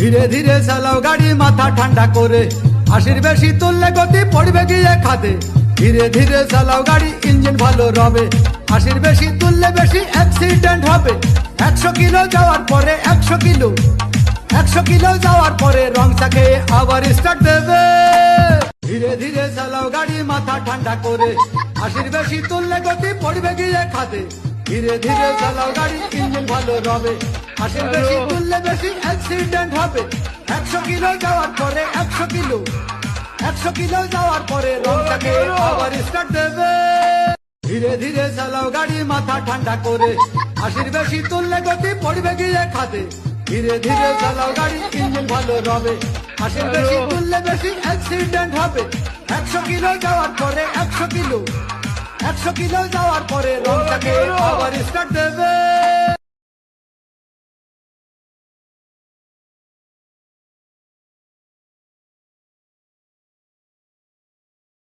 ধীরে ধীরে চালাও গাড়ি মাথা ঠান্ডা করে, 80 বেশি তুললে গতি পড়বে গিয়ে খাদে। ধীরে ধীরে চালাও গাড়ি, ইঞ্জিন ভালো রবে, 80 বেশি তুললে বেশি অ্যাক্সিডেন্ট হবে। 100 কিলো যাওয়ার পরে 100 কিলো যাওয়ার পরে রং চাকে আবার স্টার্ট দেবে। ধীরে ধীরে চালাও গাড়ি মাথা ঠান্ডা করে, 80 বেশি তুললে গতি পড়বে গিয়ে খাদে। ধীরে ধীরে চালাও গাড়ি, ইঞ্জিন ভালো রবে, 80 বেশি তুললে বেশি অ্যাক্সিডেন্ট হবে। 100 কিলো যাওয়ার পরে 100 কিলো যাওয়ার পরে রং চাকে আবার স্টার্ট দেবে। ধীরে ধীরে চালাও গাড়ি মাথা ঠান্ডা করে, 80 বেশি তুললে গতি পড়বে গিয়ে খাদে। ধীরে ধীরে চালাও গাড়ি, ইঞ্জিন ভালো রবে, 80 বেশি তুললে বেশি অ্যাক্সিডেন্ট হবে। 100 কিলো যাওয়ার পরে 100 কিলো যাওয়ার পরে রং চাকে আবার স্টার্ট দেবে।